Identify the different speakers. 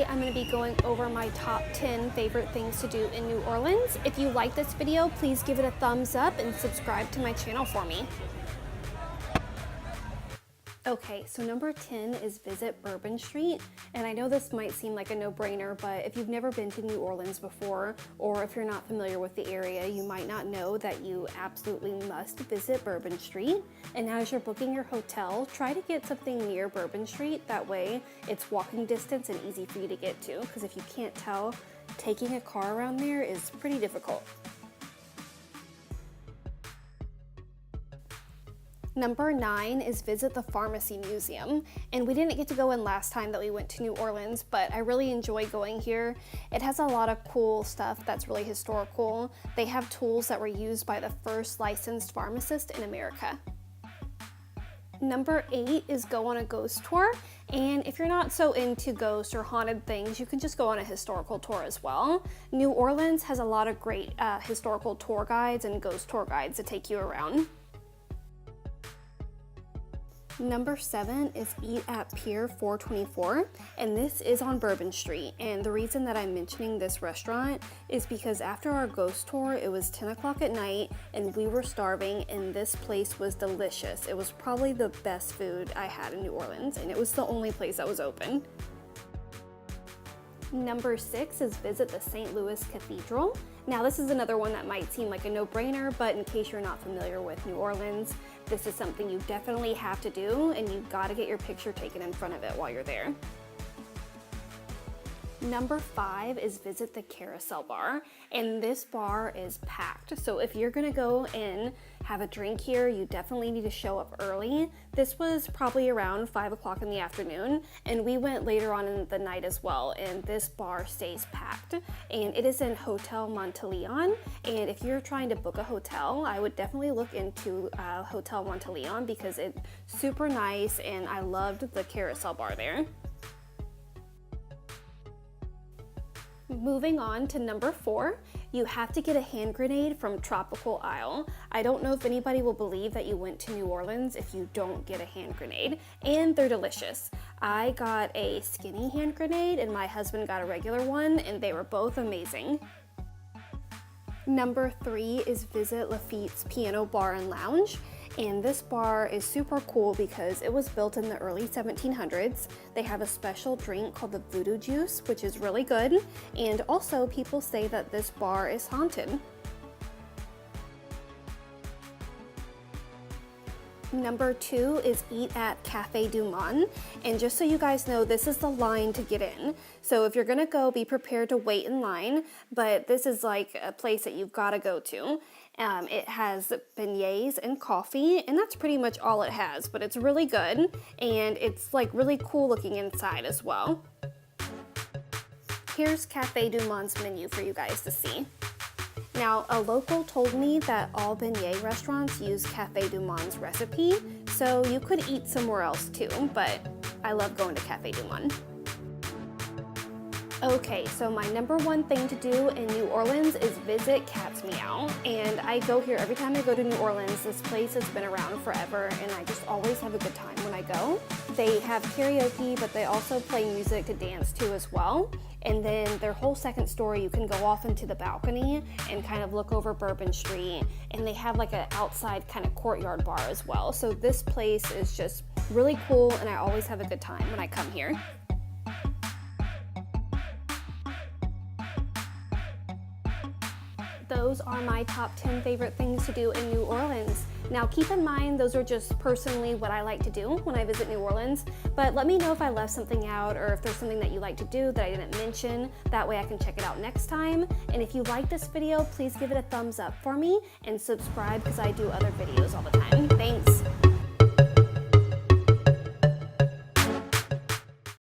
Speaker 1: I'm going to be going over my top 10 favorite things to do in New Orleans. If you like this video, please give it a thumbs up and subscribe to my channel for me. Okay, so number 10 is visit Bourbon Street, and I know this might seem like a no-brainer, but if you've never been to New Orleans before, or if you're not familiar with the area, you might not know that you absolutely must visit Bourbon Street. And as you're booking your hotel, try to get something near Bourbon Street. That way it's walking distance and easy for you to get to, because if you can't tell, taking a car around there is pretty difficult. Number 9 is visit the Pharmacy Museum, and we didn't get to go in last time that we went to New Orleans, but I really enjoy going here. It has a lot of cool stuff that's really historical. They have tools that were used by the first licensed pharmacist in America. Number 8 is go on a ghost tour, and if you're not so into ghosts or haunted things, you can just go on a historical tour as well. New Orleans has a lot of great historical tour guides and ghost tour guides to take you around. Number 7 is eat at Pierre 424, and this is on Bourbon Street. And the reason that I'm mentioning this restaurant is because after our ghost tour, it was 10 o'clock at night and we were starving, and this place was delicious. It was probably the best food I had in New Orleans, and it was the only place that was open. Number 6 is visit the St. Louis Cathedral. Now this is another one that might seem like a no-brainer, but in case you're not familiar with New Orleans, this is something you definitely have to do, and you've got to get your picture taken in front of it while you're there. Number 5 is visit the Carousel Bar, and this bar is packed. So if you're gonna go and have a drink here, you definitely need to show up early. This was probably around 5 o'clock in the afternoon, and we went later on in the night as well, and this bar stays packed. And it is in Hotel Monteleone, and if you're trying to book a hotel, I would definitely look into Hotel Monteleone because it's super nice, and I loved the Carousel Bar there. Moving on to number 4, you have to get a hand grenade from Tropical Isle. I don't know if anybody will believe that you went to New Orleans if you don't get a hand grenade, and they're delicious. I got a skinny hand grenade and my husband got a regular one, and they were both amazing. Number 3 is visit Lafittes Piano Bar and Lounge. And this bar is super cool because it was built in the early 1700s. They have a special drink called the voodoo juice, which is really good. And also people say that this bar is haunted. Number 2 is eat at Café du Monde, and just so you guys know, this is the line to get in. So if you're gonna go, be prepared to wait in line, but this is like a place that you've gotta go to. It has beignets and coffee, and that's pretty much all it has, but it's really good, and it's like really cool looking inside as well. Here's Café du Monde's menu for you guys to see. Now, a local told me that all beignet restaurants use Café du Monde's recipe, so you could eat somewhere else too, but I love going to Café du Monde. Okay, so my number 1 thing to do in New Orleans is visit Cat's Meow, and I go here every time I go to New Orleans. This place has been around forever, and I just always have a good time when I go. They have karaoke, but they also play music to dance to as well. And then their whole second story, you can go off into the balcony and kind of look over Bourbon Street, and they have like an outside kind of courtyard bar as well. So this place is just really cool, and I always have a good time when I come here. Those are my top 10 favorite things to do in New Orleans. Now keep in mind, those are just personally what I like to do when I visit New Orleans, but let me know if I left something out or if there's something that you like to do that I didn't mention. That way I can check it out next time. And if you like this video, please give it a thumbs up for me and subscribe because I do other videos all the time. Thanks.